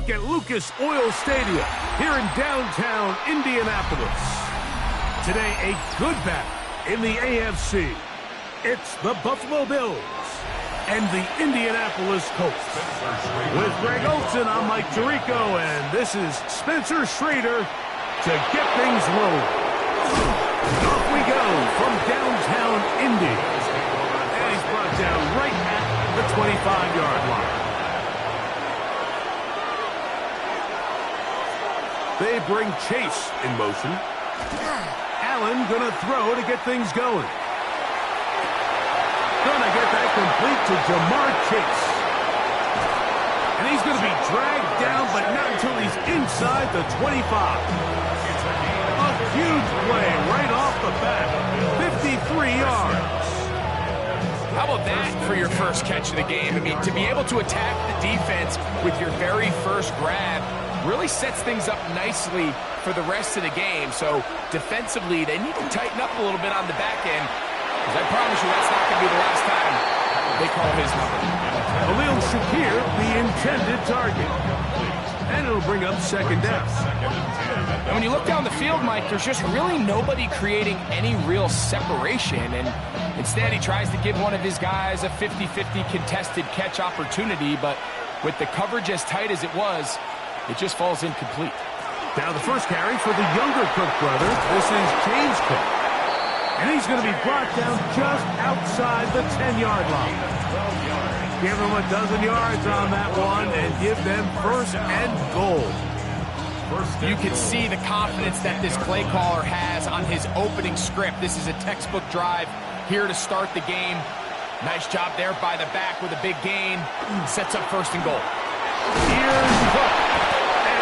look at Lucas Oil Stadium here in downtown Indianapolis. Today, a good battle in the AFC. It's the Buffalo Bills and the Indianapolis Colts. With Greg Olson, I'm Mike Tirico, and this is Spencer Schrader to get things rolling. Off we go from downtown Indy. And he's brought down right at the 25-yard line. They bring Chase in motion. Allen gonna throw to get things going. Gonna get that complete to Jamar Chase. And he's gonna be dragged down, but not until he's inside the 25. A huge play right off the bat. 53 yards. How about that for your first catch of the game? I mean, to be able to attack the defense with your very first grab really sets things up nicely for the rest of the game. So defensively, they need to tighten up a little bit on the back end, because I promise you that's not going to be the last time they call his number. Khalil Shakir, the intended target. And it'll bring up second down. And when you look down the field, Mike, there's just really nobody creating any real separation. And instead, he tries to give one of his guys a 50-50 contested catch opportunity. But with the coverage as tight as it was, it just falls incomplete. Now the first carry for the younger Cook brother. This is James Cook. And he's going to be brought down just outside the 10-yard line. Give them a dozen yards on that one and give them first and goal. You can see the confidence that this play caller has on his opening script. This is a textbook drive here to start the game. Nice job there by the back with a big gain. Sets up first and goal. Here's Cook.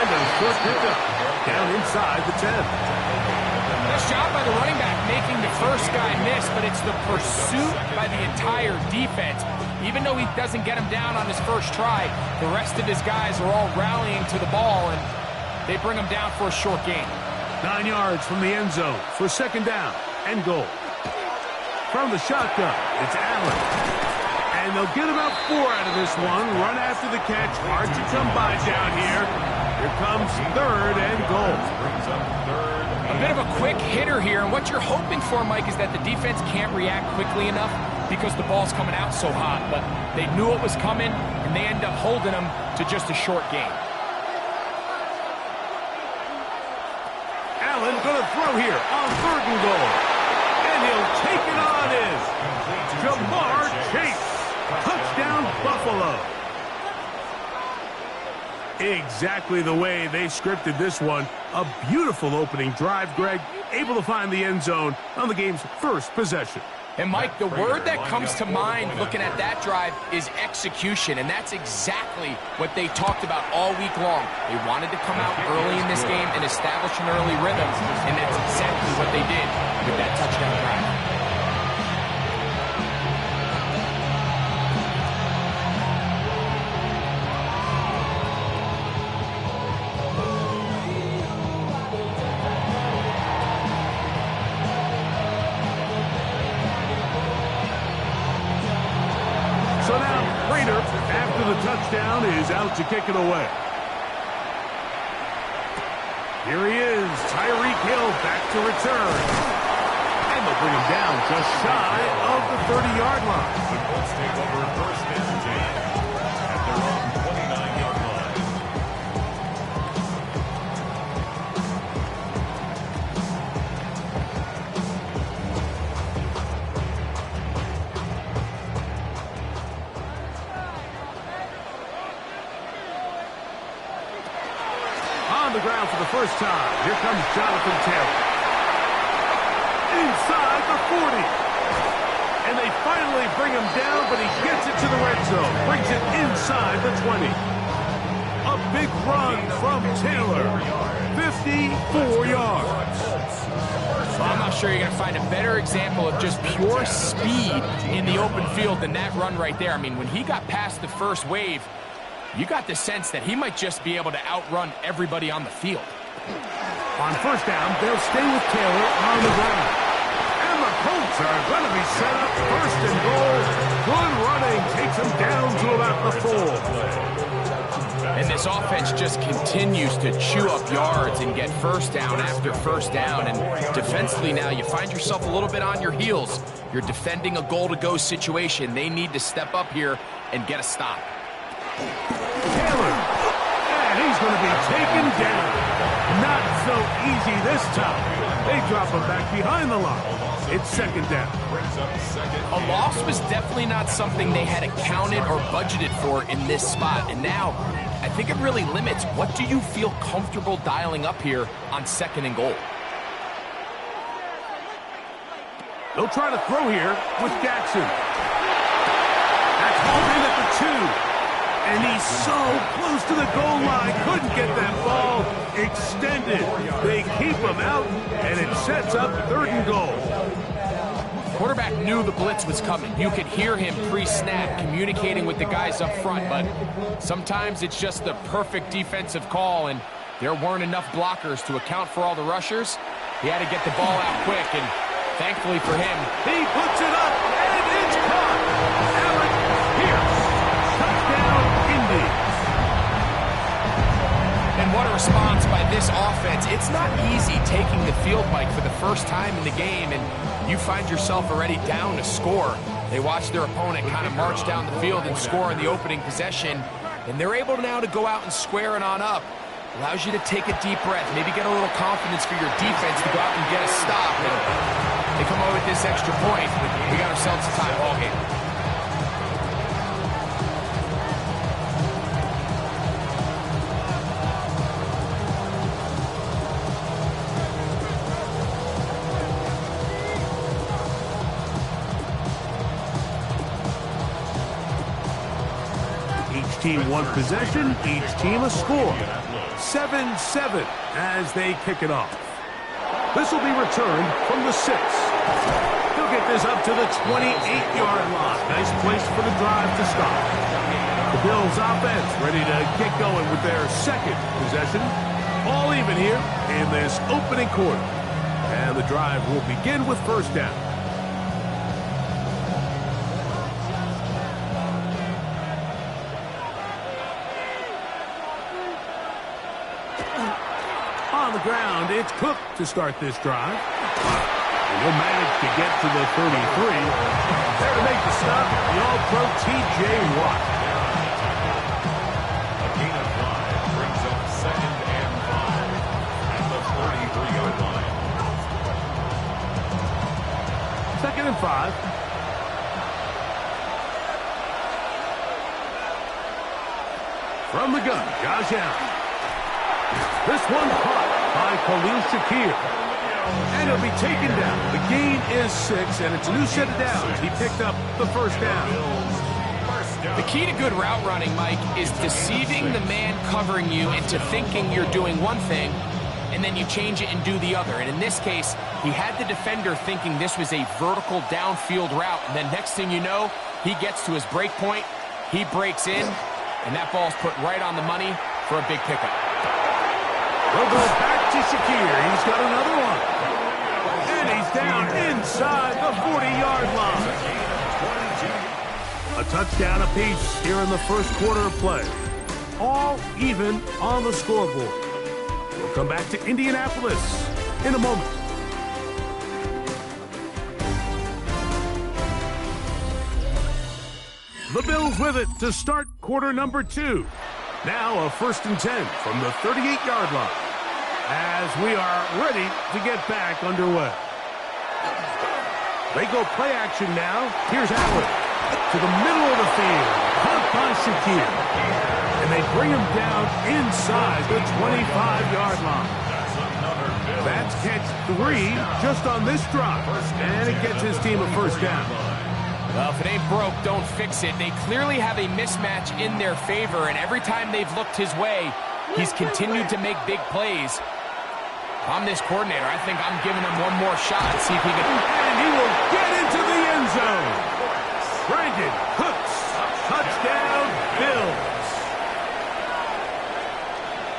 And a short pickup down inside the 10. Nice job by the running back making the first guy miss, but it's the pursuit by the entire defense. Even though he doesn't get him down on his first try, the rest of his guys are all rallying to the ball, and they bring him down for a short gain. 9 yards from the end zone for second down and goal. From the shotgun, it's Allen. And they'll get about 4 out of this one. Run after the catch. Hard to come by down here. Here comes third and goal. A bit of a quick hitter here, and what you're hoping for, Mike, is that the defense can't react quickly enough because the ball's coming out so hot. But they knew it was coming, and they end up holding them to just a short gain. Allen going to throw here on third and goal. And he'll take it on in. Jamar Chase. Touchdown, Buffalo. Exactly the way they scripted this one. A beautiful opening drive, Greg. Able to find the end zone on the game's first possession. And, Mike, the word that comes to mind looking at that drive is execution, and that's exactly what they talked about all week long. They wanted to come out early in this game and establish an early rhythm, and that's exactly what they did with that touchdown drive. The touchdown is out to kick it away. Here he is, Tyreek Hill back to return. And they'll bring him down just shy of the 30-yard line. Let's take over first and 10 at their own 29-yard line. On the ground for the first time. Here comes Jonathan Taylor. Inside the 40. And they finally bring him down, but he gets it to the red zone. Brings it inside the 20. A big run from Taylor. 54 yards. Well, I'm not sure you're going to find a better example of just pure speed in the open field than that run right there. I mean, when he got past the first wave, you got the sense that he might just be able to outrun everybody on the field. On first down, they'll stay with Taylor on the ground. And the Colts are going to be set up first and goal. Good running takes them down to about the 4. And this offense just continues to chew up yards and get first down after first down. And defensively now, you find yourself a little bit on your heels. You're defending a goal-to-go situation. They need to step up here and get a stop. Taylor, and he's going to be taken down. Not so easy this time. They drop him back behind the line. It's second down. A loss was definitely not something they had accounted or budgeted for in this spot. And now, I think it really limits what do you feel comfortable dialing up here on second and goal. They'll try to throw here with Jackson. That's hauled in at the 2. And he's so close to the goal line. Couldn't get that ball extended. They keep him out, and it sets up third and goal. Quarterback knew the blitz was coming. You could hear him pre-snap communicating with the guys up front, but sometimes it's just the perfect defensive call, and there weren't enough blockers to account for all the rushers. He had to get the ball out quick, and thankfully for him, he puts it up, and it's caught. Alec Pierce, touchdown, Indy. And what a response by this offense. It's not easy taking the field, Mike, for the first time in the game, and you find yourself already down to score. They watch their opponent kind of march down the field and score in the opening possession, and they're able now to go out and square it on up. Allows you to take a deep breath, maybe get a little confidence for your defense to go out and get a stop. And they come away with this extra point. We got ourselves a tie ball game. Each team one possession, each team a score. 7-7 as they kick it off. This will be returned from the 6. He'll get this up to the 28-yard line. Nice place for the drive to start. The Bills offense ready to get going with their second possession. All even here in this opening quarter. And the drive will begin with first down. On the ground, it's Cook to start this drive. And he'll manage to get to the 33. There to make the stop, the All-Pro T.J. Watt. A gain of 5 brings up second and 5 at the 33-yard line. Second and 5. From the gun, Josh Allen. This one caught by Khalil Shakir. And he'll be taken down. The gain is 6, and it's a new set of downs. He picked up the first down. The key to good route running, Mike, is deceiving the man covering you into thinking you're doing one thing, and then you change it and do the other. And in this case, he had the defender thinking this was a vertical downfield route. And then next thing you know, he gets to his break point, he breaks in, and that ball's put right on the money for a big pickup. We'll go back to Shakir. He's got another one. And he's down inside the 40-yard line. A touchdown apiece here in the first quarter of play. All even on the scoreboard. We'll come back to Indianapolis in a moment. The Bills with it to start quarter number 2. Now a first and 10 from the 38-yard line as we are ready to get back underway. They go play action now. Here's Allen to the middle of the field. Caught by Shakir. And they bring him down inside the 25-yard line. That's catch 3 just on this drive. And it gets his team a first down. Well, if it ain't broke, don't fix it. They clearly have a mismatch in their favor, and every time they've looked his way, he's continued to make big plays. If I'm this coordinator, I think I'm giving him one more shot and see if he can... And he will get into the end zone. Brandon Cooks, touchdown, Bills.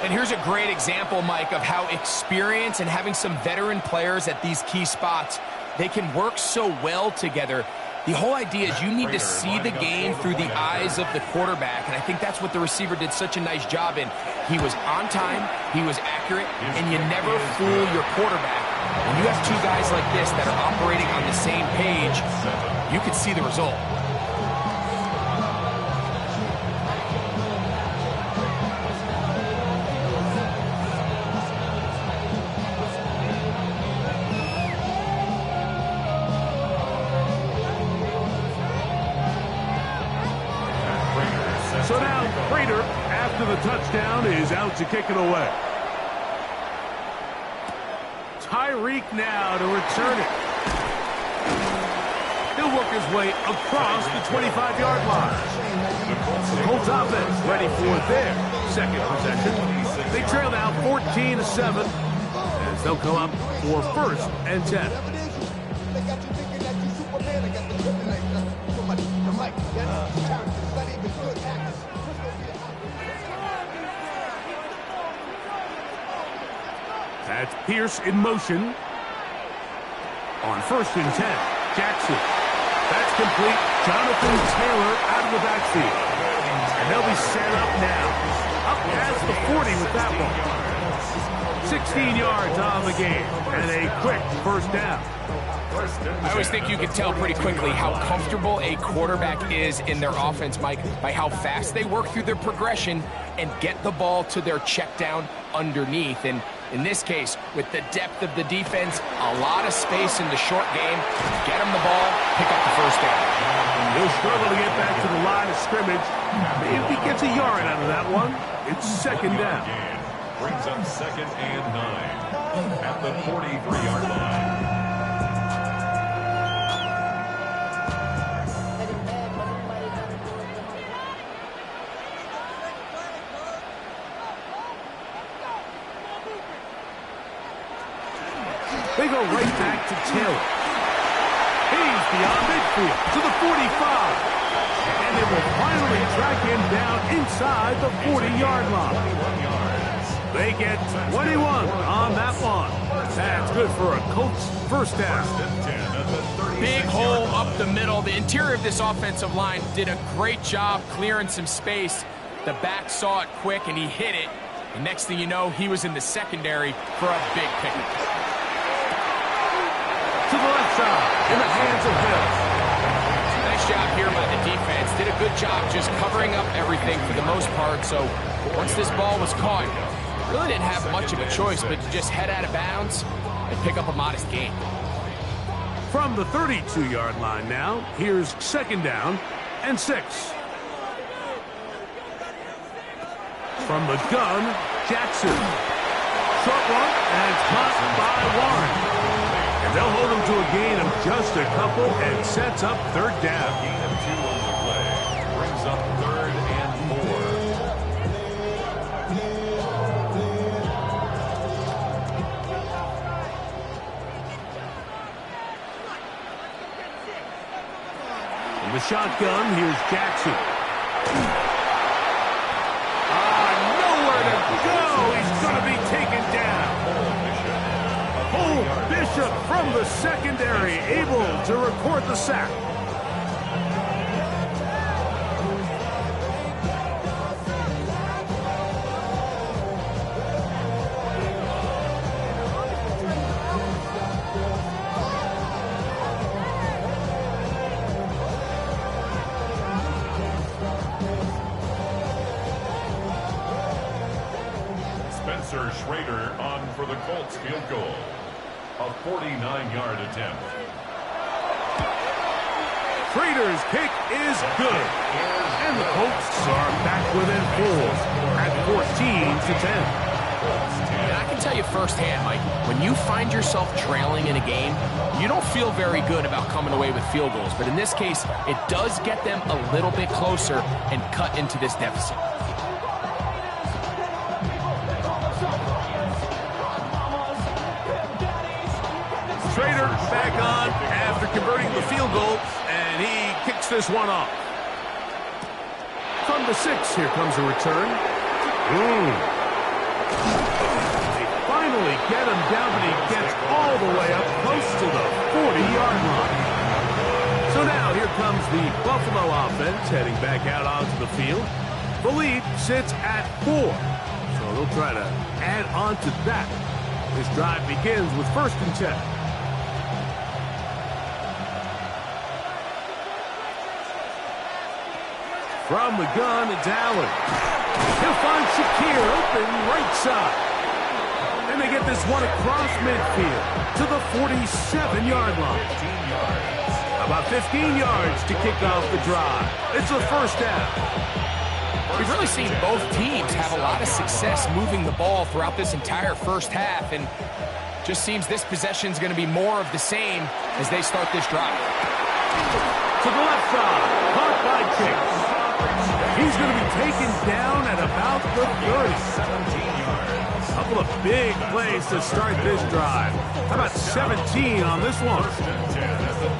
And here's a great example, Mike, of how experience and having some veteran players at these key spots, they can work so well together. The whole idea is you need to see the game through the eyes of the quarterback, and I think that's what the receiver did such a nice job in. He was on time, he was accurate, and you never fool your quarterback. When you have two guys like this that are operating on the same page, you can see the result. So now Prater, after the touchdown, is out to kick it away. Tyreek now to return it. He'll work his way across the 25-yard line. The Colts offense ready for their second possession. They trail now 14-7 as they'll come up for 1st and 10. That's Pierce in motion. On 1st and 10, Jackson. That's complete. Jonathan Taylor out of the backfield. And they'll be set up now. Up past the 40 with that one. 16 yards on the game. And a quick 1st down. I always think you can tell pretty quickly how comfortable a quarterback is in their offense, Mike, by how fast they work through their progression and get the ball to their check down underneath. And in this case, with the depth of the defense, a lot of space in the short game, get him the ball, pick up the 1st down. He'll struggle to get back to the line of scrimmage. If he gets a yard out of that one, it's 2nd down. Brings up 2nd and 9 at the 43-yard line. They go right back to Taylor. He's beyond midfield to the 45. And they will finally track him down inside the 40-yard line. They get 21 on that one. That's good for a Colts 1st down. Big hole up the middle. The interior of this offensive line did a great job clearing some space. The back saw it quick, and he hit it. And next thing you know, he was in the secondary for a big pickup. To the left side, in the hands of Hill. Nice job here by the defense. Did a good job just covering up everything for the most part. So once this ball was caught, really didn't have much of a choice but to just head out of bounds and pick up a modest gain. From the 32-yard line now, here's 2nd down and 6. From the gun, Jackson. Short one, and it's caught by Warren. And they'll hold him to a gain of just a couple and sets up 3rd down. Gain of 2 on the play. Brings up 3rd and 4. In the shotgun, here's Jackson. Nowhere to go. He's going to be taken down. Bishop from the secondary, able to record the sack. Spencer Schrader on for the Colts field goal. A 49-yard attempt. Schrader's kick is good. And the Colts are back within 4 at 14-10. And I can tell you firsthand, Mike, when you find yourself trailing in a game, you don't feel very good about coming away with field goals. But in this case, it does get them a little bit closer and cut into this deficit. Schrader back on after converting the field goal, and he kicks this one off. From the 6, here comes a return. They finally get him down, but he gets all the way up close to the 40-yard line. So now here comes the Buffalo offense heading back out onto the field. The lead sits at 4, so they'll try to add on to that. This drive begins with 1st and 10. From the gun, it's Allen. He'll find Shakir open right side. And they get this one across midfield to the 47-yard line. About 15 yards to kick off the drive. It's a 1st down. We've really seen both teams have a lot of success moving the ball throughout this entire 1st half, and just seems this possession is going to be more of the same as they start this drive. To the left side, caught by Chase. He's going to be taken down at about the 30. A couple of big plays to start this drive. How about 17 on this one?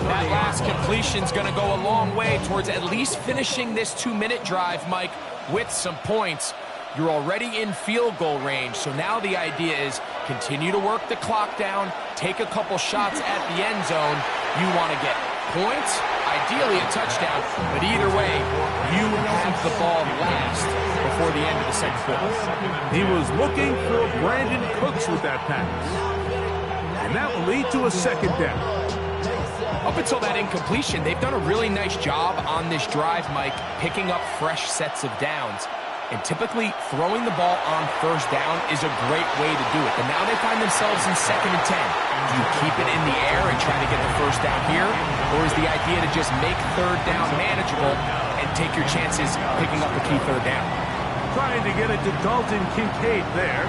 That last completion's going to go a long way towards at least finishing this 2-minute drive, Mike, with some points. You're already in field goal range, so now the idea is continue to work the clock down, take a couple shots at the end zone. You want to get points, ideally a touchdown, but either way, you have the ball last before the end of the 2nd quarter. He was looking for Brandon Cooks with that pass, and that will lead to a 2nd down. Up until that incompletion, they've done a really nice job on this drive, Mike, picking up fresh sets of downs. And typically, throwing the ball on 1st down is a great way to do it. But now they find themselves in 2nd and 10. Do you keep it in the air and try to get the 1st down here? Or is the idea to just make 3rd down manageable and take your chances picking up the key 3rd down? Trying to get it to Dalton Kincaid there.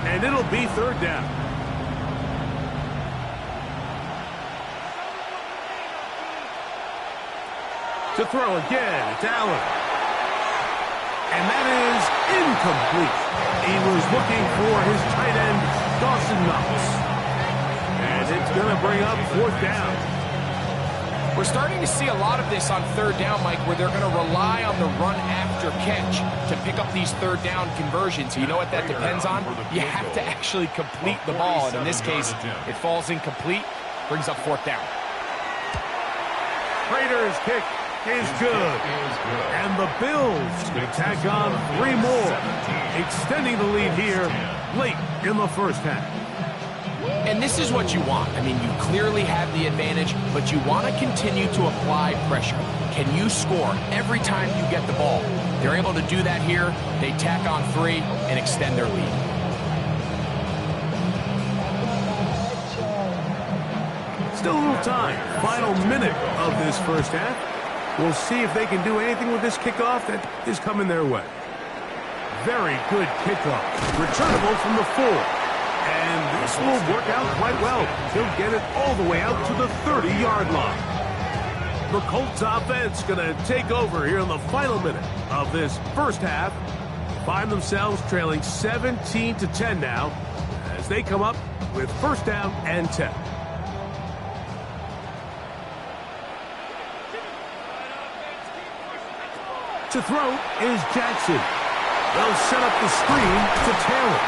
And it'll be 3rd down. To throw again, it's Allen. And that is incomplete. He was looking for his tight end, Dawson Knox. And it's going to bring up 4th down. We're starting to see a lot of this on 3rd down, Mike, where they're going to rely on the run after catch to pick up these 3rd down conversions. You know what that depends on? You have to actually complete the ball. And in this case, it falls incomplete, brings up 4th down. Raiders kick is good. And the Bills can tack on 3 more, extending the lead here late in the 1st half. And this is what you want. I mean, you clearly have the advantage, but you want to continue to apply pressure. Can you score every time you get the ball? They're able to do that here. They tack on 3 and extend their lead. Still a little time. Final minute of this 1st half. We'll see if they can do anything with this kickoff that is coming their way. Very good kickoff. Returnable from the 4. And this will work out quite well. He'll get it all the way out to the 30-yard line. The Colts offense going to take over here in the final minute of this 1st half. Find themselves trailing 17-10 now as they come up with 1st down and 10. To throw is Jackson. They'll set up the screen to Taylor.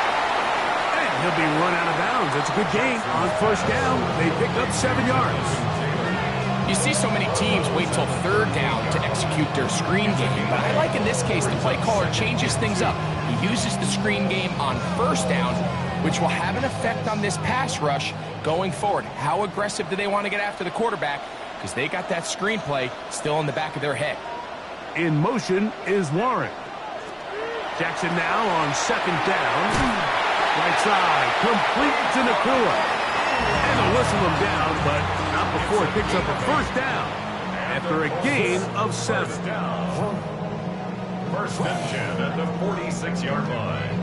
And he'll be run out of bounds. It's a good gain on 1st down. They picked up 7 yards. You see so many teams wait till 3rd down to execute their screen game. But I like in this case, the play caller changes things up. He uses the screen game on 1st down, which will have an effect on this pass rush going forward. How aggressive do they want to get after the quarterback? Because they got that screen play still in the back of their head. In motion is Warren. Jackson now on 2nd down. Right side, complete to Nakua. And they'll whistle him down, but not before he picks up a 1st down after a gain of 7. 1st and 10 at the 46-yard line.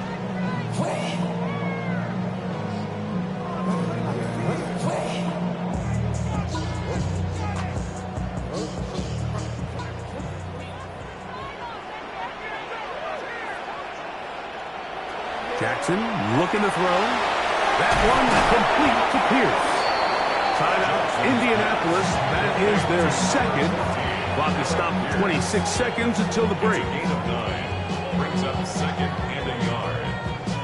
Jackson looking to throw. That one complete to Pierce. Timeout, Indianapolis. That is their 2nd. Clock is stopped at 26 seconds until the break. Gain of 9. Brings up 2nd and a yard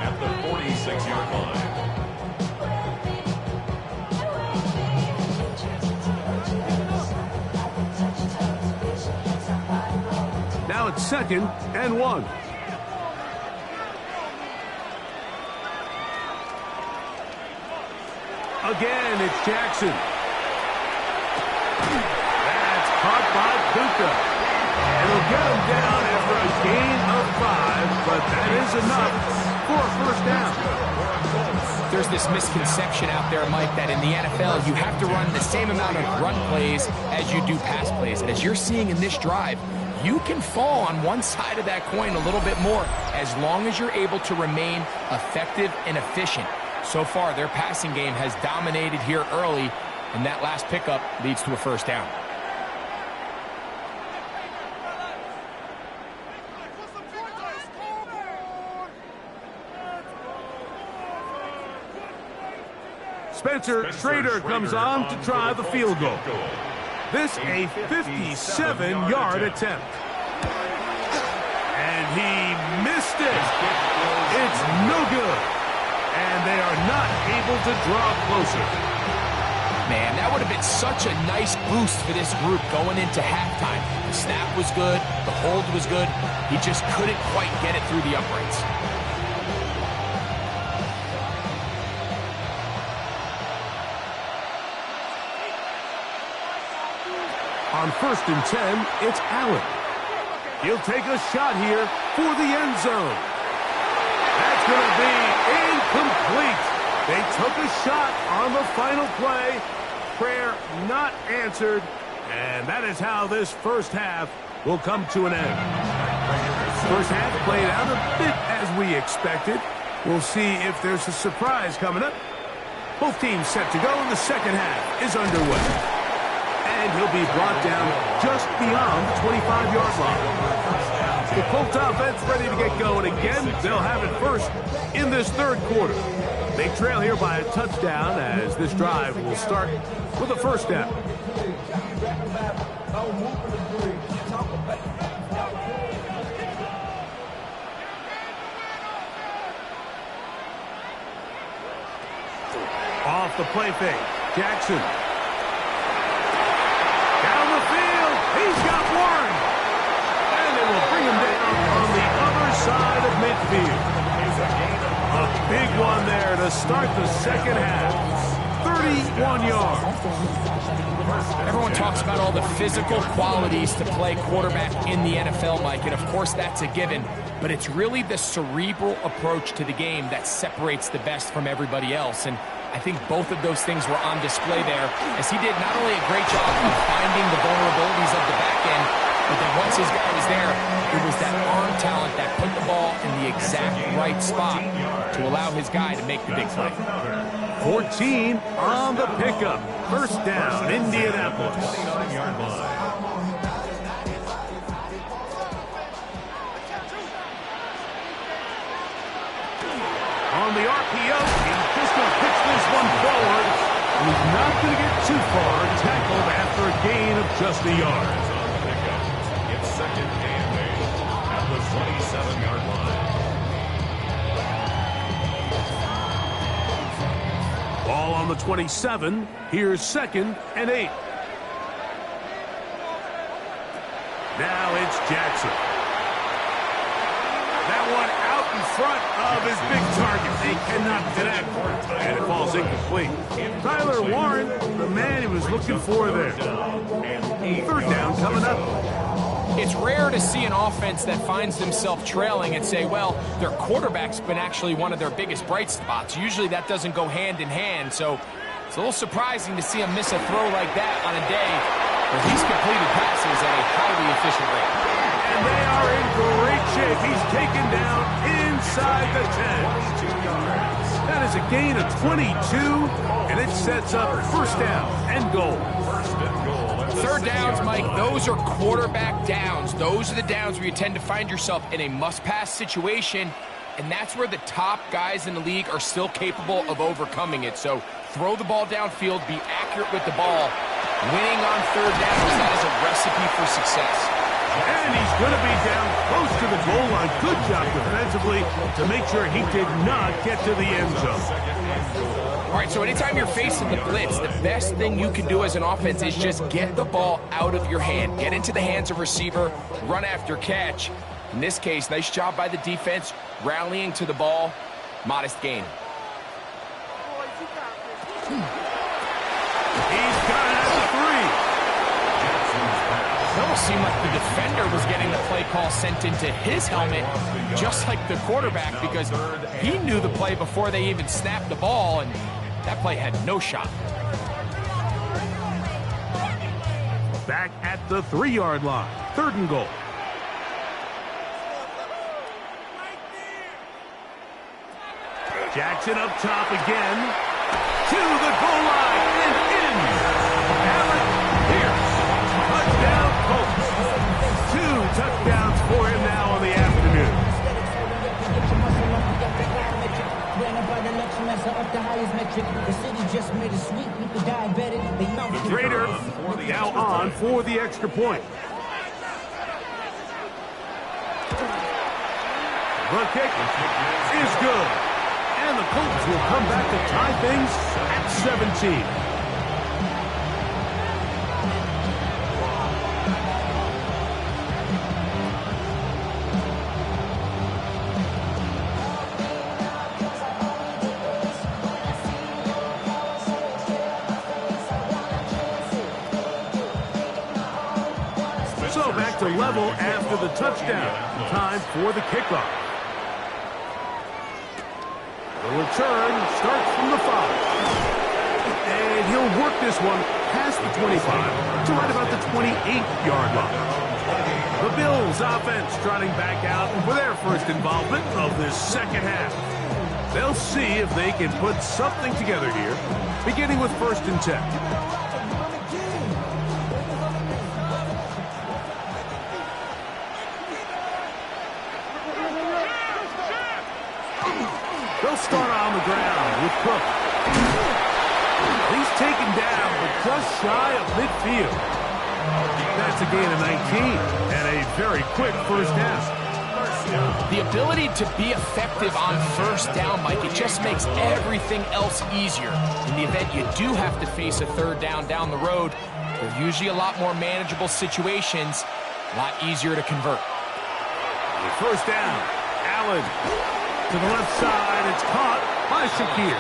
at the 46-yard line. Now it's 2nd and 1. Again, it's Jackson. That's caught by Puka. It'll get him down after a gain of 5, but that is enough for a first down. There's this misconception out there, Mike, that in the NFL you have to run the same amount of run plays as you do pass plays. And as you're seeing in this drive, you can fall on one side of that coin a little bit more as long as you're able to remain effective and efficient. So far, their passing game has dominated here early, and that last pickup leads to a first down. Spencer Schrader comes on to try the field goal. This a 57-yard attempt. And he missed it. It's no good. And they are not able to draw closer. Man, that would have been such a nice boost for this group going into halftime. The snap was good. The hold was good. He just couldn't quite get it through the uprights. On 1st and 10, it's Allen. He'll take a shot here for the end zone. That's going to be incomplete. They took a shot on the final play. Prayer not answered. And that is how this first half will come to an end. First half played out a bit as we expected. We'll see if there's a surprise coming up. Both teams set to go, and the second half is underway. And he'll be brought down just beyond the 25-yard line. The Colts offense ready to get going again. They'll have it first in this third quarter. They trail here by a touchdown as this drive will start with a first down. Off the play fake, Jackson. He's got one. And they will bring him down on the other side of midfield. A big one there to start the second half. 31 yards. Everyone talks about all the physical qualities to play quarterback in the NFL, Mike, and of course that's a given. But it's really the cerebral approach to the game that separates the best from everybody else. And I think both of those things were on display there, as he did not only a great job of finding the vulnerabilities of the back end, but then once his guy was there, it was that arm talent that put the ball in the exact right spot to allow his guy to make the big play. 14 on the pickup. First down, Indianapolis. On the RPO, he's just going to pitch this one forward. He's not going to get too far, tackled after a gain of just a yard. On the pickup, it's 2nd and 8 at the 27-yard line. Ball on the 27. Here's 2nd and 8. Now it's Jackson. That one out in front of his big target. They cannot connect. And it falls incomplete. Tyler Warren, the man he was looking for there. Third down coming up. It's rare to see an offense that finds themselves trailing and say, well, their quarterback's been actually one of their biggest bright spots. Usually that doesn't go hand in hand, so it's a little surprising to see him miss a throw like that on a day where he's completed passes at a highly efficient rate. And they are in great shape. He's taken down inside the 10. That is a gain of 22, and it sets up first down and goal. Third downs, Mike, those are quarterback downs. Those are the downs where you tend to find yourself in a must-pass situation, and that's where the top guys in the league are still capable of overcoming it. So throw the ball downfield, be accurate with the ball. Winning on third downs, that is a recipe for success. And he's going to be down close to the goal line. Good job defensively to make sure he did not get to the end zone. All right, so anytime you're facing the blitz, the best thing you can do as an offense is just get the ball out of your hand. Get into the hands of receiver, run after catch. In this case, nice job by the defense, rallying to the ball. Modest gain. He's got it at the 3. It almost seemed like the defender was getting the play call sent into his helmet, just like the quarterback, because he knew the play before they even snapped the ball, and that play had no shot. Back at the 3-yard line. 3rd and goal. Jackson up top again. To the goal line and in. Allen Pierce. Touchdown Colts. 2 touchdowns for him now on the afternoon. The Raider now on for the extra point. The kick is good. And the Colts will come back to tie things at 17. So back to level after the touchdown. Time for the kickoff. The return starts from the 5. And he'll work this one past the 25 to right about the 28-yard line. The Bills offense trotting back out for their first involvement of this second half. They'll see if they can put something together here, beginning with 1st and 10. They'll start on the ground with Cook. He's taken down, but just shy of midfield. That's a gain of 19 and a very quick first half. The ability to be effective on 1st down, Mike, it just makes everything else easier. In the event you do have to face a 3rd down the road, they're usually a lot more manageable situations, a lot easier to convert. The 1st down, Allen. To the left side, it's caught by Shakir.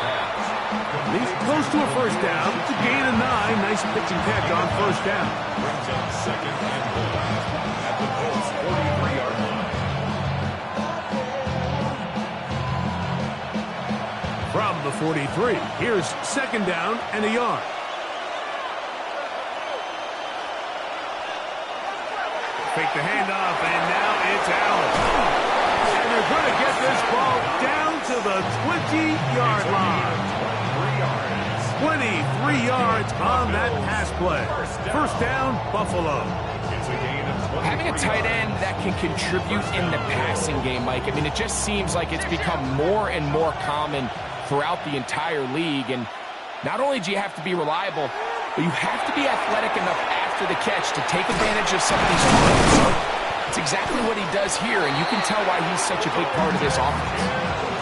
He's close to a 1st down. It's a gain of 9. Nice pitch and catch on 1st down. Brings up 2nd and goal at the Colts 43-yard line. From the 43, here's 2nd down and a yard. Fake the handoff, and now it's Allen. They're going to get this ball down to the 20-yard line. 23 yards on that pass play. 1st down, Buffalo. Having a tight end that can contribute in the passing game, Mike, I mean, it just seems like it's become more and more common throughout the entire league. And not only do you have to be reliable, but you have to be athletic enough after the catch to take advantage of some of these throws. It's exactly what he does here, and you can tell why he's such a big part of this offense.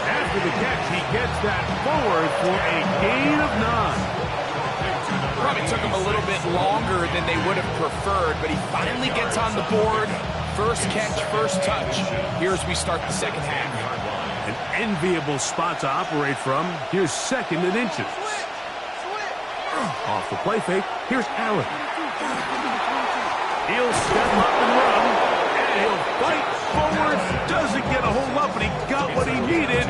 After the catch, he gets that forward for a gain of 9. Probably took him a little bit longer than they would have preferred, but he finally gets on the board. 1st catch, 1st touch. Here as we start the 2nd half. An enviable spot to operate from. Here's 2nd and inches. Off the play fake, here's Allen. He'll step up and run. He'll fight forward, doesn't get a whole lot, but he got what he needed.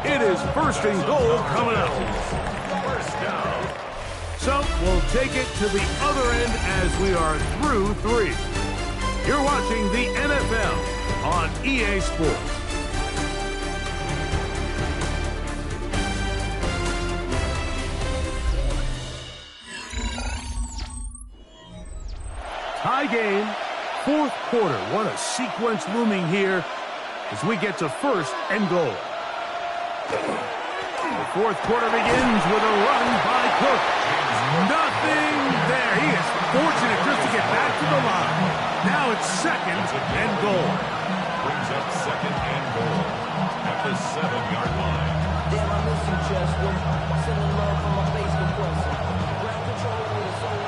It is 1st and goal coming up. So we'll take it to the other end as we are through 3. You're watching the NFL on EA Sports. Tie game. 4th quarter. What a sequence looming here as we get to 1st and goal. The 4th quarter begins with a run by Cook. Nothing there. He is fortunate just to get back to the line. Now it's second and goal. Brings up second and goal at the 7-yard line. Damn, I miss you, Justin. Sending love from my Facebook person. Ground control with a soul.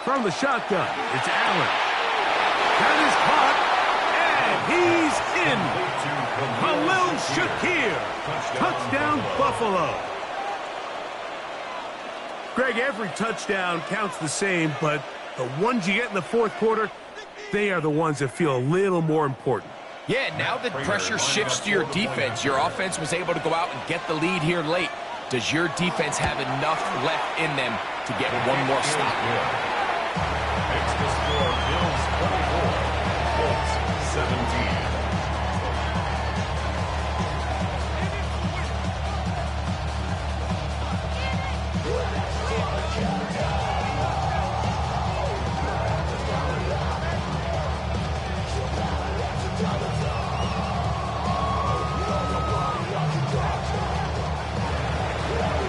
From the shotgun, it's Allen. That is caught, and he's in. Khalil Shakir. Touchdown, Buffalo. Greg, every touchdown counts the same, but the ones you get in the fourth quarter, they are the ones that feel a little more important. Yeah, now that pressure shifts to your defense, your offense was able to go out and get the lead here late. Does your defense have enough left in them to get one more stop? Makes the score Bills 24, Colts 17.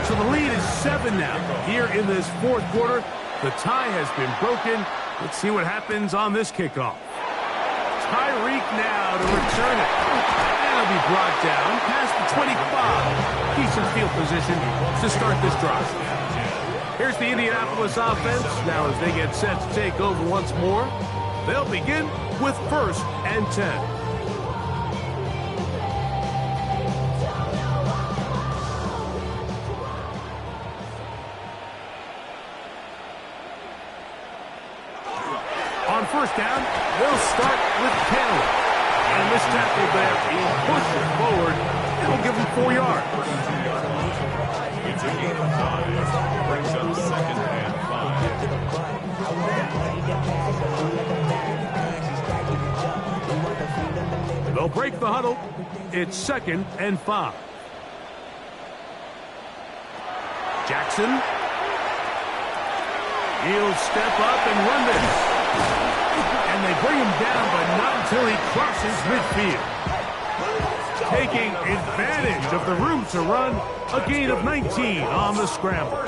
So the lead is 7 now. Here in this fourth quarter, the tie has been broken. Let's see what happens on this kickoff. Tyreek now to return it. And it'll be brought down past the 25. Decent field position to start this drive. Here's the Indianapolis offense. Now as they get set to take over once more, they'll begin with 1st and 10. On 1st down, they'll start with Taylor. And this tackle there, he pushes forward. It'll give him 4 yards. It's a gain of 5. Brings up second and 5. They'll break the huddle. It's 2nd and 5. Jackson. He'll step up and run this. And they bring him down, but not until he crosses midfield. Taking advantage of the room to run, a gain of 19 on the scramble.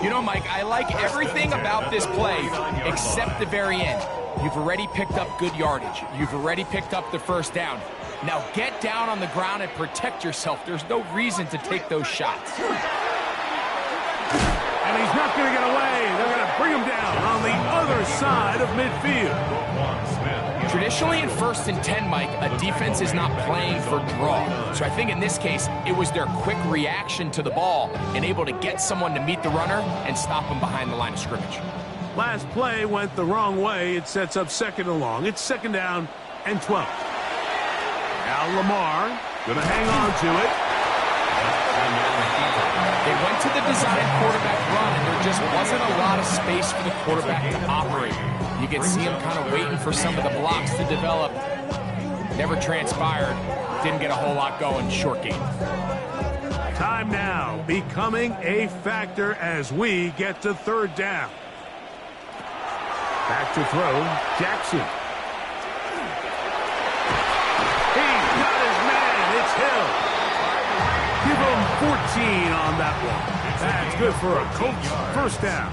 You know, Mike, I like everything about this play except the very end. You've already picked up good yardage. You've already picked up the 1st down. Now get down on the ground and protect yourself. There's no reason to take those shots. And he's not going to get away. They're going to bring him down on the other side of midfield. Traditionally in 1st and 10, Mike, a defense is not playing for draw. So I think in this case, it was their quick reaction to the ball and able to get someone to meet the runner and stop him behind the line of scrimmage. Last play went the wrong way. It sets up 2nd and long. It's 2nd down and 12. Now Lamar going to hang on to it. They went to the design quarterback run, and there just wasn't a lot of space for the quarterback to operate. You can see him kind of waiting for some of the blocks to develop. Never transpired. Didn't get a whole lot going. Short game. Time now becoming a factor as we get to 3rd down. Back to throw, Jackson. He's got his man. It's Hill. Give him 14 on that one. That's good for a Colts 1st down.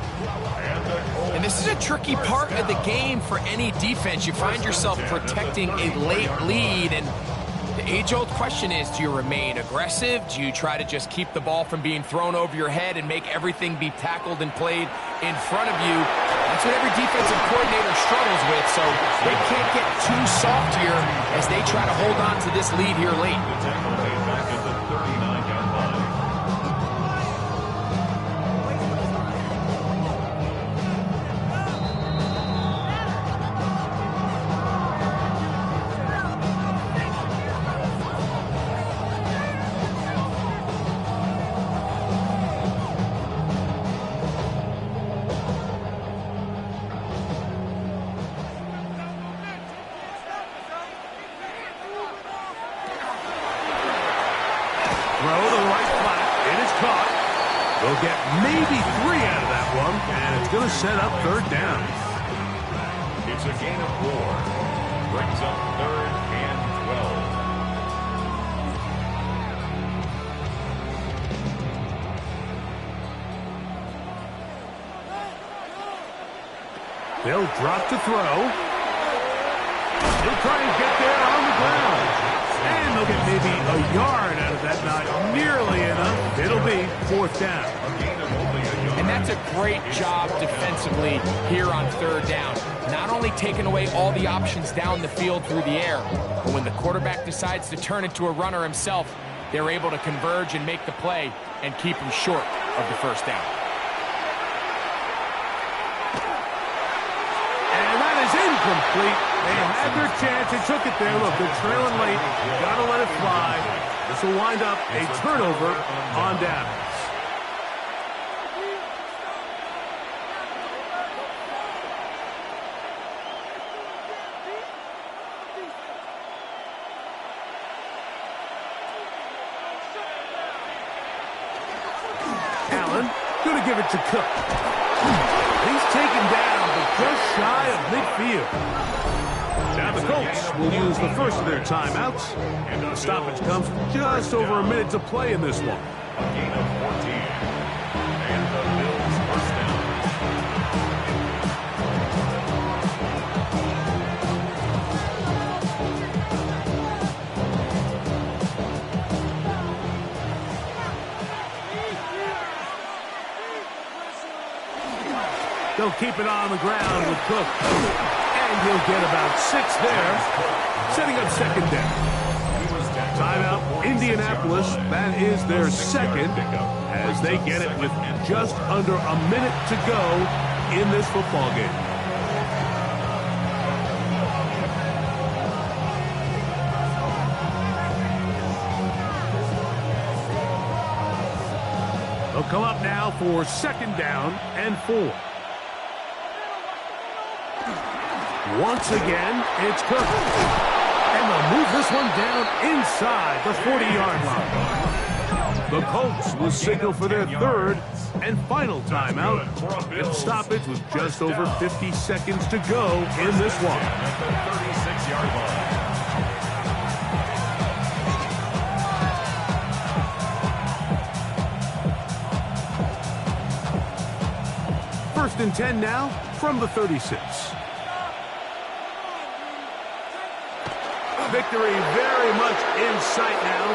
And this is a tricky part of the game for any defense. You find yourself protecting a late lead, and the age-old question is, do you remain aggressive? Do you try to just keep the ball from being thrown over your head and make everything be tackled and played in front of you? That's what every defensive coordinator struggles with, so they can't get too soft here as they try to hold on to this lead here late. Back at the 39-yard line. Throw to the right flat. It is caught. They'll get maybe 3 out of that one, and it's going to set up 3rd down. It's a gain of 4. Brings up 3rd and 12. They'll drop to throw. They'll try and get there on the ground. And they'll get maybe a yard out of that. Not nearly enough. It'll be 4th down. And that's a great job defensively here on 3rd down. Not only taking away all the options down the field through the air, but when the quarterback decides to turn into a runner himself, they're able to converge and make the play and keep him short of the 1st down. And that is incomplete. They had their chance. They took it there. Look, they're trailing late. Got to let it fly. This will wind up a turnover on downs. Allen, going to give it to Cook. He's taken down, but just shy of midfield. Now the Colts will use the first of their timeouts. And the stoppage comes just over a minute to play in this one. A gain of 14. And the Bills first down. They'll keep it on the ground with Cook. And he'll get about 6 there, setting up 2nd down. Timeout, Indianapolis. That is their 2nd as they get it with just under a minute to go in this football game. They'll come up now for 2nd down and 4. Once again, it's Cook. And they'll move this one down inside the 40-yard line. The Colts will signal for their 3rd and final timeout. And stoppage with just over 50 seconds to go in this one. At the 36-yard line. 1st and 10 now from the 36. Victory very much in sight now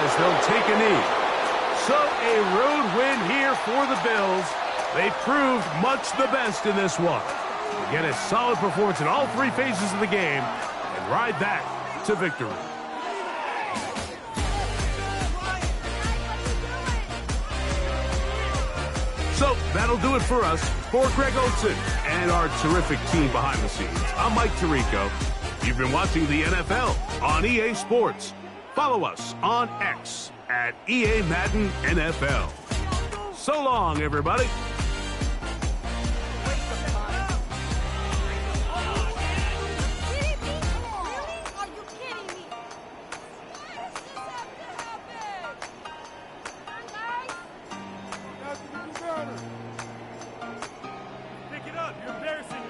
as they'll take a knee. So a road win here for the Bills. They proved much the best in this one. Get a solid performance in all 3 phases of the game and ride that to victory. So that'll do it for us. For Greg Olsen and our terrific team behind the scenes, I'm Mike Tirico. You've been watching the NFL on EA Sports. Follow us on X at EA Madden NFL. So long, everybody. Pick it up. You're embarrassing us.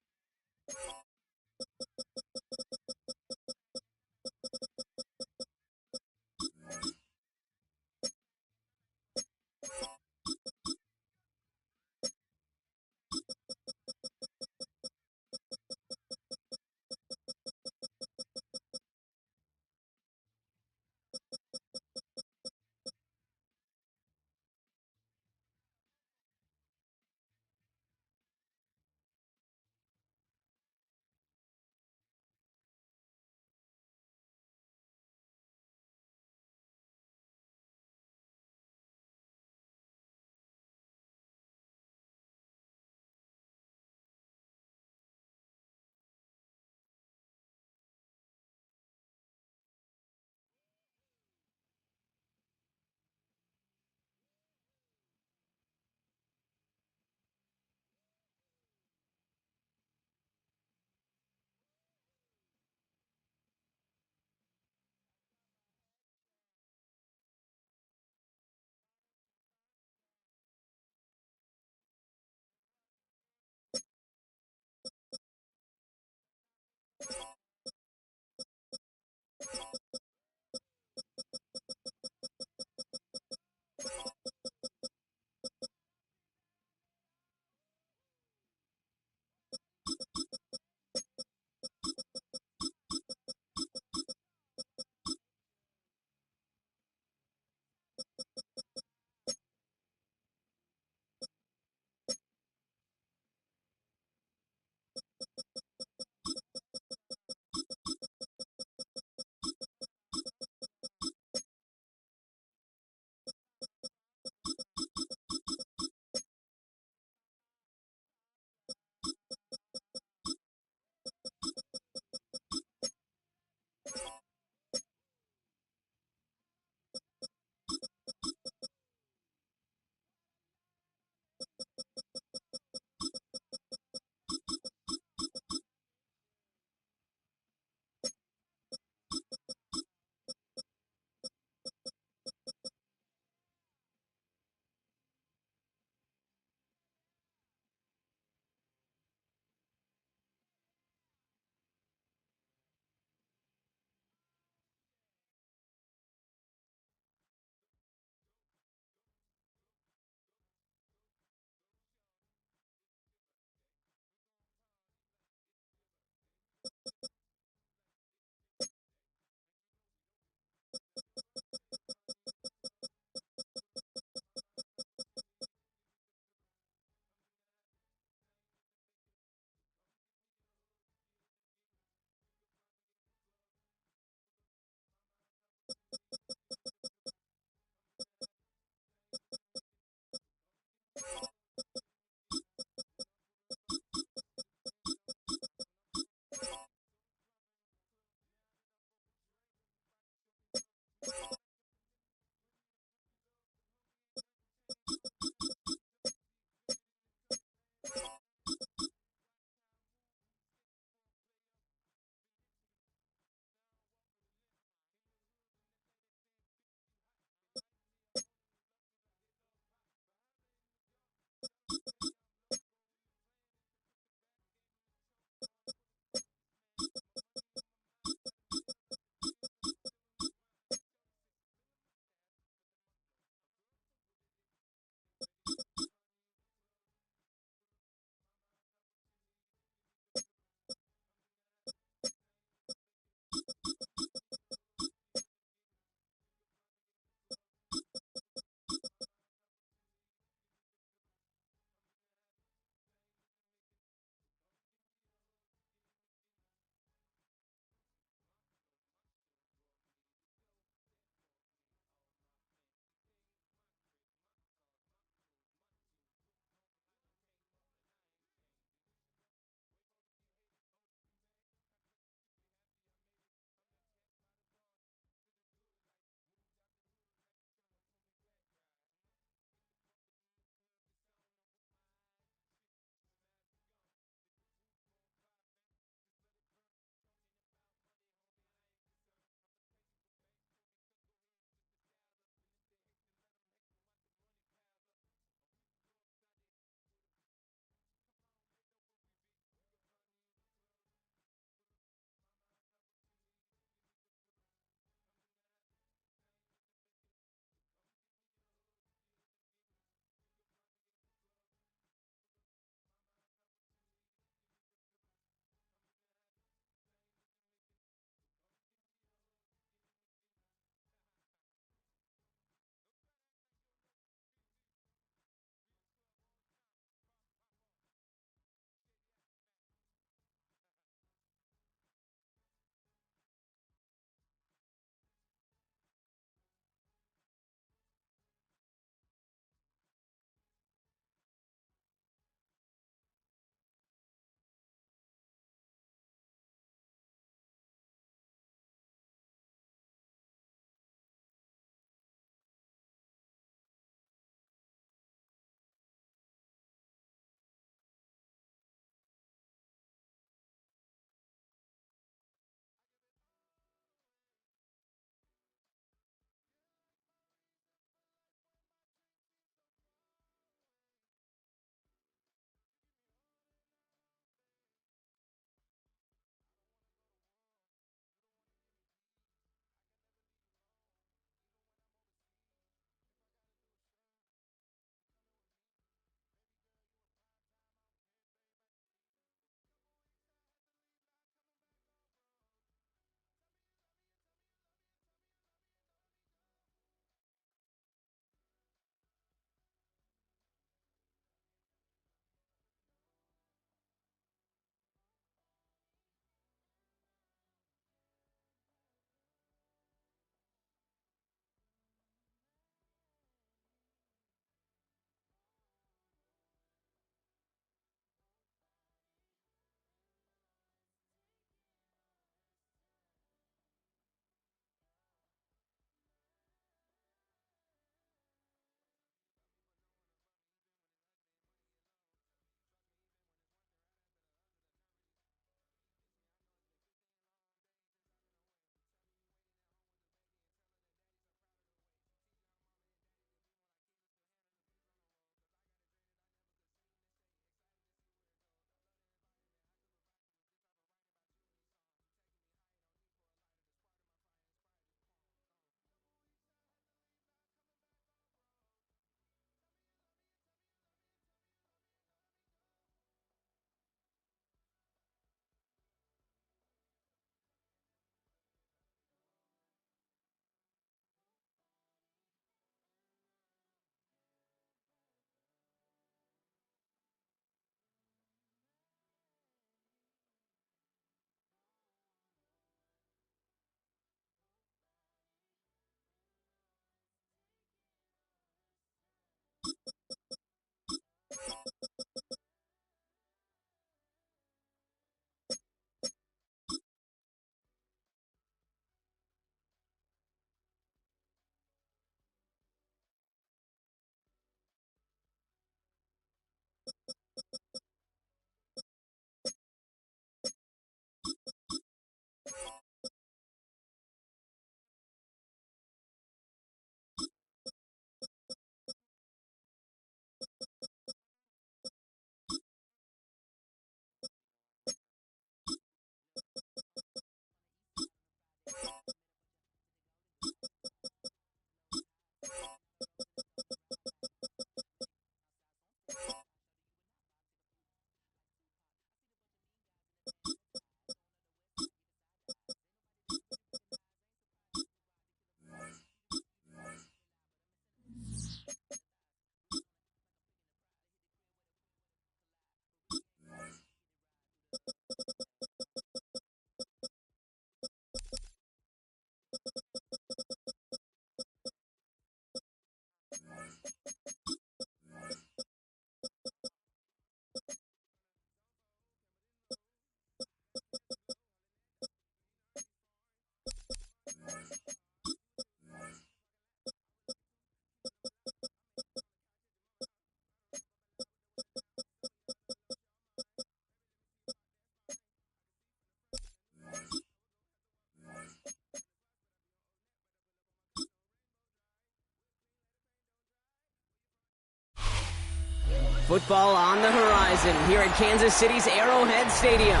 Football on the horizon here at Kansas City's Arrowhead Stadium.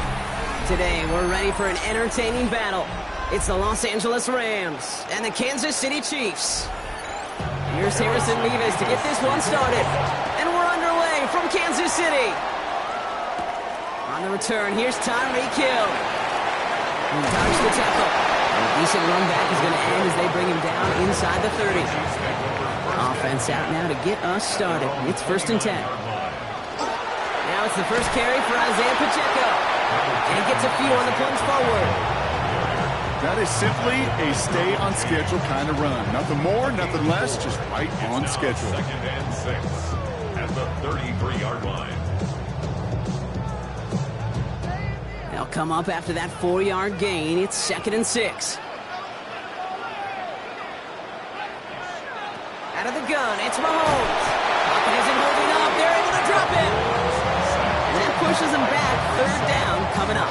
Today, we're ready for an entertaining battle. It's the Los Angeles Rams and the Kansas City Chiefs. Here's Harrison Mevis to get this one started. And we're underway from Kansas City. On the return, here's Tyreek Hill. He dodged the tackle. A decent run back is going to end as they bring him down inside the 30. Offense out now to get us started. It's 1st and 10. Now it's the first carry for Isaiah Pacheco. And he gets a few on the plunge forward. That is simply a stay-on-schedule kind of run. Nothing more, nothing less, just right on schedule. 2nd and 6 at the 33-yard line. They'll come up after that 4-yard gain. It's 2nd and 6. Out of the gun, it's Mahomes. Pocket isn't holding up. They're able to drop it. And that pushes them back. 3rd down coming up.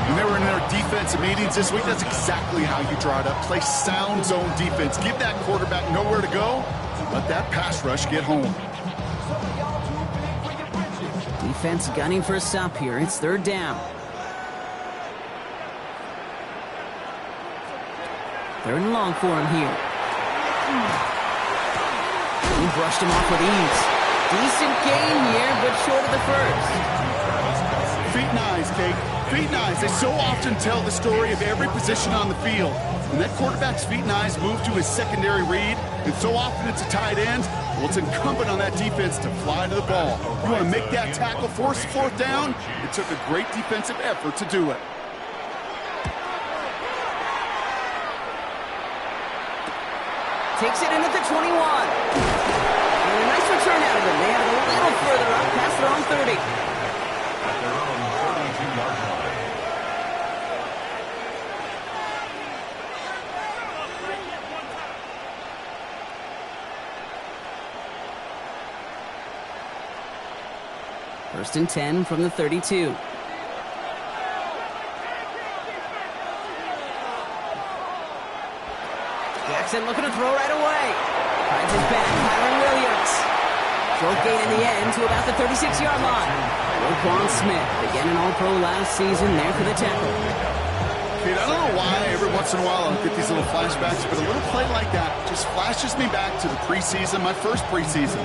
When they were in their defensive meetings this week, that's exactly how you draw it up. Play sound zone defense. Give that quarterback nowhere to go. Let that pass rush get home. Defense gunning for a stop here. It's 3rd down. 3rd and long for him here. He brushed him off with ease. Decent gain here, but short of the first. Feet and eyes, Kate. Feet and eyes. They so often tell the story of every position on the field. When that quarterback's feet and eyes move to his secondary read, and so often it's a tight end, well, it's incumbent on that defense to fly to the ball. You want to make that tackle, force 4th down? It took a great defensive effort to do it. Takes it in at the 21. And a nice return out of him. They have it a little further up past their own 30. At their own 32-yard line. First and 10 from the 32. Jackson looking to throw right away. Finds his back, Kyron Williams. Short gain in the end to about the 36-yard line. Roquan Smith, again an All-Pro last season, there for the tackle. Kate, I don't know why every once in a while I'll get these little flashbacks, but a little play like that just flashes me back to the preseason, my first preseason.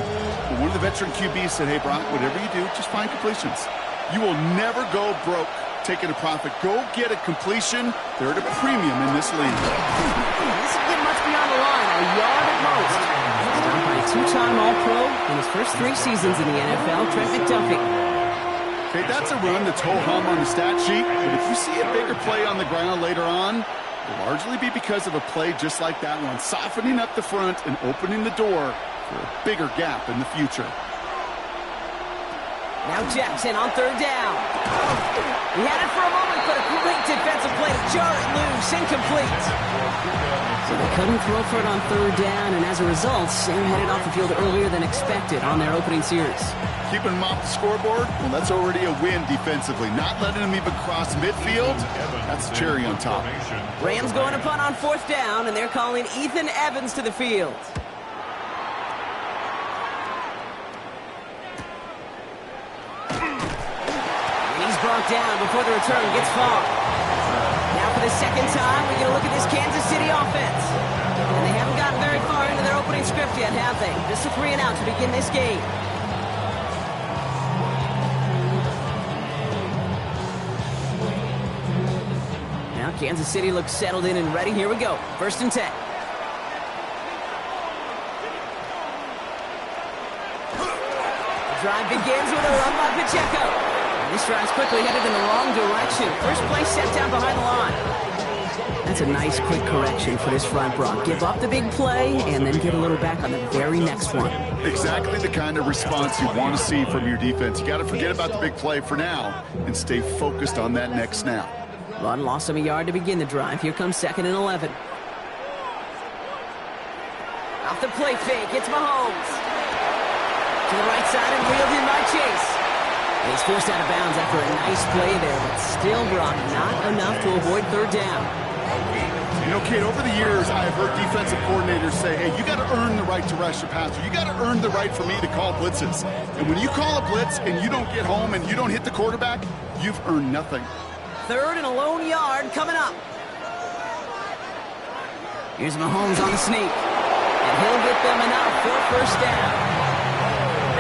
When one of the veteran QBs said, hey, Brock, whatever you do, just find completions. You will never go broke taking a profit. Go get a completion. They're at a premium in this league. This will get much beyond the line, a yard at most. Done by a 2-time All-Pro in his first 3 seasons in the NFL, Trent McDuffie. Okay, that's a run that's ho-hum on the stat sheet, but if you see a bigger play on the ground later on, it'll largely be because of a play just like that one, softening up the front and opening the door for a bigger gap in the future. Now Jackson on 3rd down. He had it for a moment, but a great defensive play to jar it loose, incomplete. So they couldn't throw for it on 3rd down, and as a result, they're headed off the field earlier than expected on their opening series. Keeping them off the scoreboard, well, that's already a win defensively. Not letting them even cross midfield, that's the cherry on top. Rams going to punt on 4th down, and they're calling Ethan Evans to the field. Brought down before the return gets far. Now for the 2nd time, we're going to look at this Kansas City offense. And they haven't gotten very far into their opening script yet, have they? Just a 3 and out to begin this game. Now Kansas City looks settled in and ready. Here we go. 1st and 10. The drive begins with a run by Pacheco. This drive's quickly headed in the wrong direction. First play set down behind the line. That's a nice quick correction for this front, Brock. Give up the big play and then get a little back on the very next one. Exactly the kind of response you want to see from your defense. You got to forget about the big play for now and stay focused on that next snap. Run lost him a yard to begin the drive. Here comes 2nd and 11. Off the play fake, it's Mahomes. To the right side and wheeled in by Chase. And he's forced out of bounds after a nice play there, but still, Brock, not enough to avoid 3rd down. You know, Kate, over the years, I've heard defensive coordinators say, hey, you got to earn the right to rush a passer. You got to earn the right for me to call blitzes. And when you call a blitz and you don't get home and you don't hit the quarterback, you've earned nothing. 3rd and a lone yard coming up. Here's Mahomes on the sneak. And he'll get them enough for 1st down.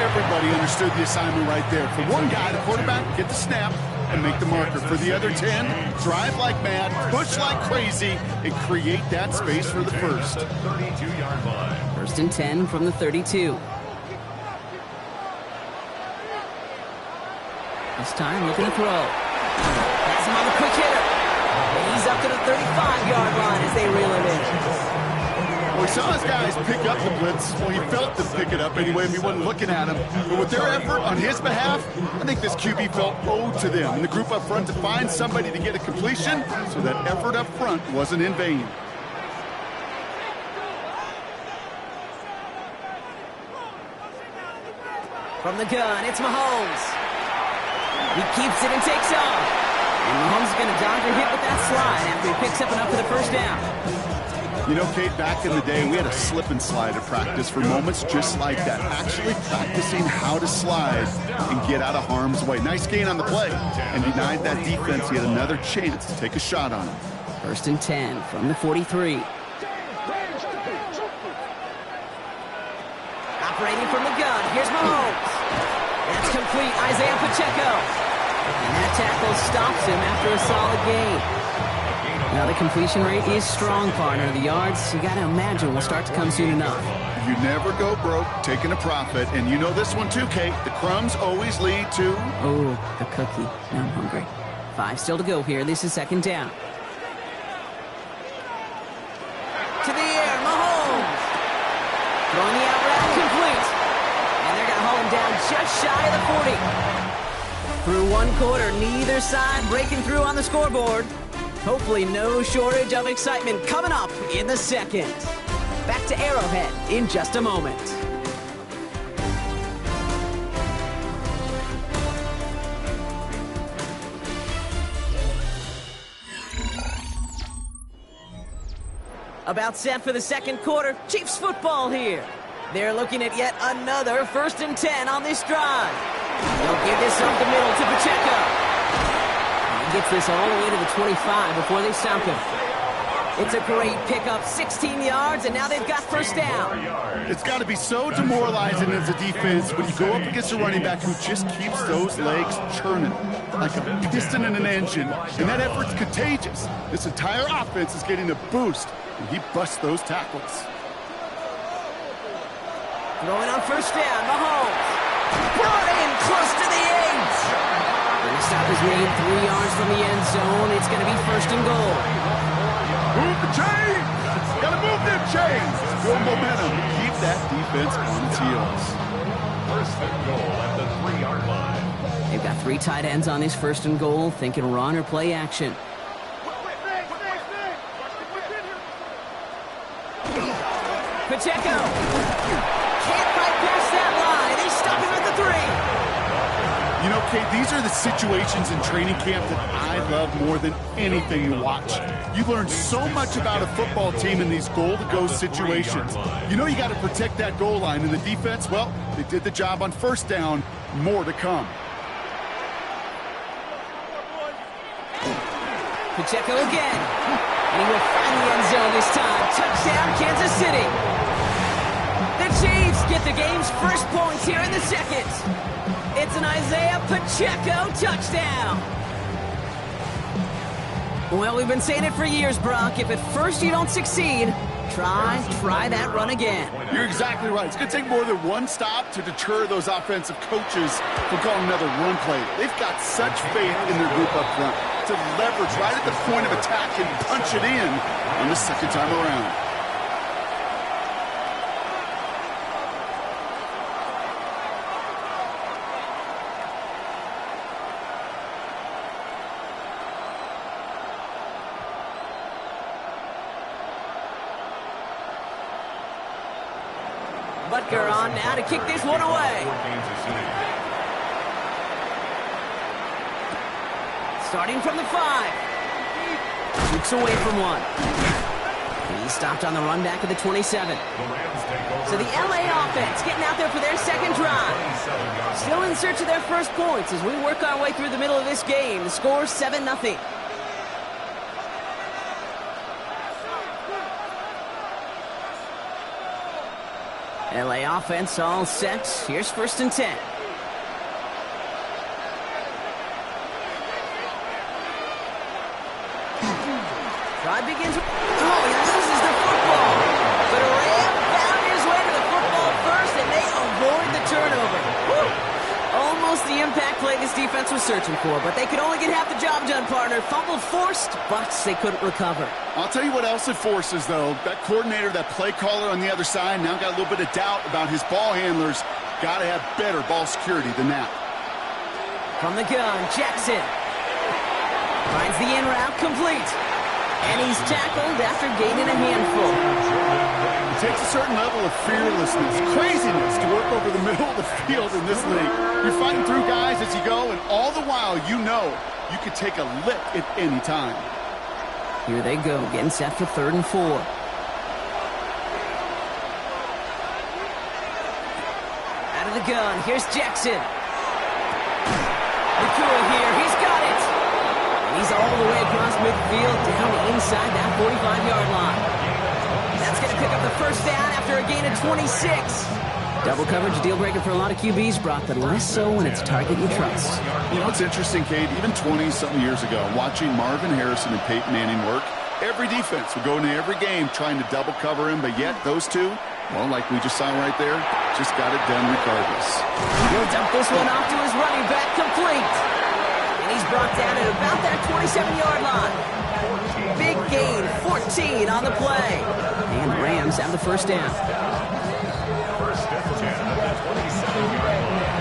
Everybody understood the assignment right there. For one guy, the quarterback, get the snap and make the marker. For the other 10, drive like mad, push like crazy, and create that space for the first. 32-yard line. 1st and 10 from the 32. This time, looking to throw. Pass him on the quick hitter. And he's up to the 35-yard line as they reel it in. Well, we saw his guys pick up the blitz. Well, he felt them pick it up anyway, and he wasn't looking at him. But with their effort on his behalf, I think this QB felt owed to them and the group up front to find somebody to get a completion, so that effort up front wasn't in vain. From the gun, it's Mahomes. He keeps it and takes off. And Mahomes is going to dodge a hit with that slide after he picks up enough for the 1st down. You know, Kate, back in the day, we had a slip and slide at practice for moments just like that. Actually practicing how to slide and get out of harm's way. Nice gain on the play. And denied that defense yet another chance to take a shot on him. 1st and 10 from the 43. Operating from the gun, here's Mahomes. That's complete, Isaiah Pacheco. And that tackle stops him after a solid gain. Now the completion rate is strong, partner. The yards, you got to imagine, will start to come soon enough. You never go broke taking a profit. And you know this one too, Kate. The crumbs always lead to... Oh, the cookie. Now I'm hungry. 5 still to go here. This is 2nd down. To the air, Mahomes. Throwing the out route complete. And they're going to haul him down just shy of the 40. Through 1 quarter, neither side breaking through on the scoreboard. Hopefully no shortage of excitement coming up in the 2nd. Back to Arrowhead in just a moment. About set for the 2nd quarter. Chiefs football here. They're looking at yet another 1st and 10 on this drive. They'll give this up the middle to Pacheco. Gets this all the way to the 25 before they stop him. It's a great pickup, 16 yards, and now they've got 1st down. It's got to be so demoralizing as a defense when you go up against a running back who just keeps those legs churning like a piston in an engine, and that effort's contagious. This entire offense is getting a boost, and he busts those tackles. Throwing on 1st down, Mahomes. Brought in close to the 8. The stop is made 3 yards from the end zone. It's going to be 1st and goal. Move the chains! Gotta move them chains! Build momentum. Keep that defense on its heels. 1st and goal at the 3-yard line. They've got 3 tight ends on this 1st and goal, thinking run or play action. Pacheco! Can't fight past that line. They stop him at the 3. You know, Kate, these are the situations in training camp that I love more than anything to watch. You learn so much about a football team in these goal-to-go situations. You know you got to protect that goal line, and the defense, well, they did the job on 1st down. More to come. Pacheco again. And he will find the end zone this time. Touchdown, Kansas City. The Chiefs get the game's first points here in the 2nd. It's an Isaiah Pacheco touchdown. Well, we've been saying it for years, Brock. If at first you don't succeed, try that run again. You're exactly right. It's going to take more than one stop to deter those offensive coaches from calling another run play. They've got such faith in their group up front to leverage right at the point of attack and punch it in on the second time around. Butker on now to kick this one away. Starting from the 5. Shoots away from one. He stopped on the run back of the 27. So the LA offense getting out there for their second drive. Still in search of their first points as we work our way through the middle of this game. The score 7-0. LA offense all set. Here's 1st and 10. Drive begins. Oh, he loses the football. But Ram found his way to the football first, and they avoid the turnover. Woo! Almost the impact play this defense was searching for, but they could only get half the job done, partner. Fumble forced, but they couldn't recover. I'll tell you what else it forces, though. That coordinator, that play caller on the other side, now got a little bit of doubt about his ball handlers. Got to have better ball security than that. From the gun, Jackson finds the in route complete. And he's tackled after gaining a handful. It takes a certain level of fearlessness, craziness to work over the middle of the field in this league. You're fighting through guys as you go, and all the while you know you could take a lick at any time. Here they go, getting set for 3rd and 4. Out of the gun, here's Jackson. Nakua here, he's got it. And he's all the way across midfield, down inside that 45-yard line. That's going to pick up the first down after a gain of 26. Double coverage, deal breaker for a lot of QBs, Brock, but less so when it's target you trust. You know, it's interesting, Kate, even 20-something years ago, watching Marvin Harrison and Peyton Manning work, every defense would go into every game trying to double cover him, but yet those two, well, like we just saw right there, just got it done regardless. He'll dump this one off to his running back, complete. And he's brought down at about that 27-yard line. Big gain, 14 on the play. And the Rams have the first down. First and 10 at the 27-yard line.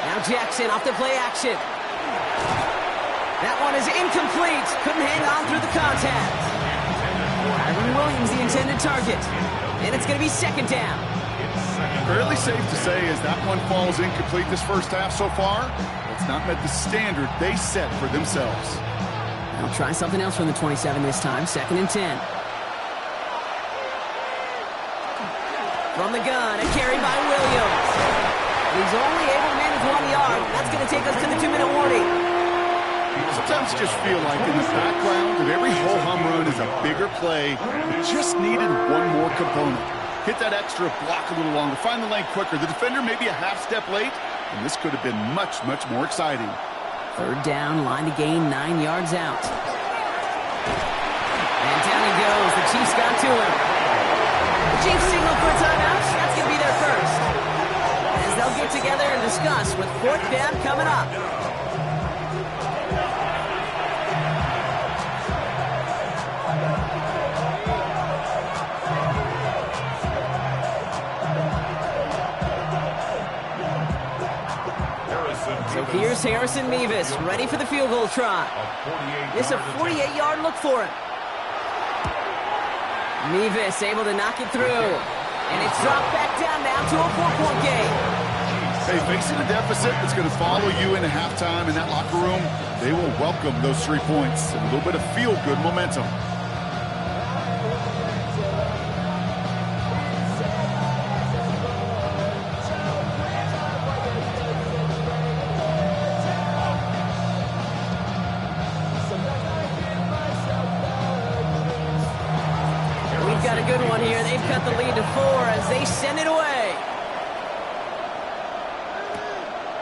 Now Jackson off the play action. That one is incomplete. Couldn't hang on through the contact. Kyren Williams, the intended target. And it's going to be second down. Fairly safe to say as that one falls incomplete this first half so far, it's not met the standard they set for themselves. They'll try something else from the 27 this time. 2nd and 10. From the gun, a carry by Williams. He's only able to manage 1 yard. That's going to take us to the 2-minute warning. Sometimes just feel like in the background of every ho-hum run is a bigger play. It just needed one more component. Hit that extra block a little longer, find the lane quicker. The defender may be a half step late, and this could have been much, much more exciting. 3rd down, line to gain 9 yards out. And down he goes. The Chiefs got to him. The Chiefs signal for a timeout. That's going to be their first. As they'll get together and discuss with 4th down coming up. So here's Harrison Mevis, ready for the field goal try. It's a 48-yard look for him. Mevis able to knock it through. And it's dropped back down now to a 4-point game. Hey, facing a deficit that's going to follow you into halftime in that locker room, they will welcome those 3 points and a little bit of feel-good momentum. a good one here. They've cut the lead to 4 as they send it away.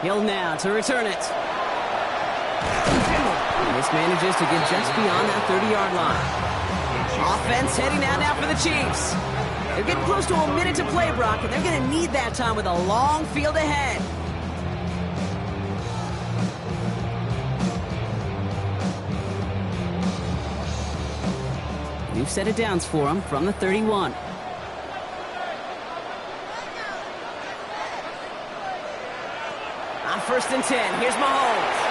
Hill now to return it. This manages to get just beyond that 30-yard line. Offense heading out now for the Chiefs. They're getting close to a minute to play, Brock, and they're going to need that time with a long field ahead. New set of downs for them from the 31. On 1st and 10, here's Mahomes.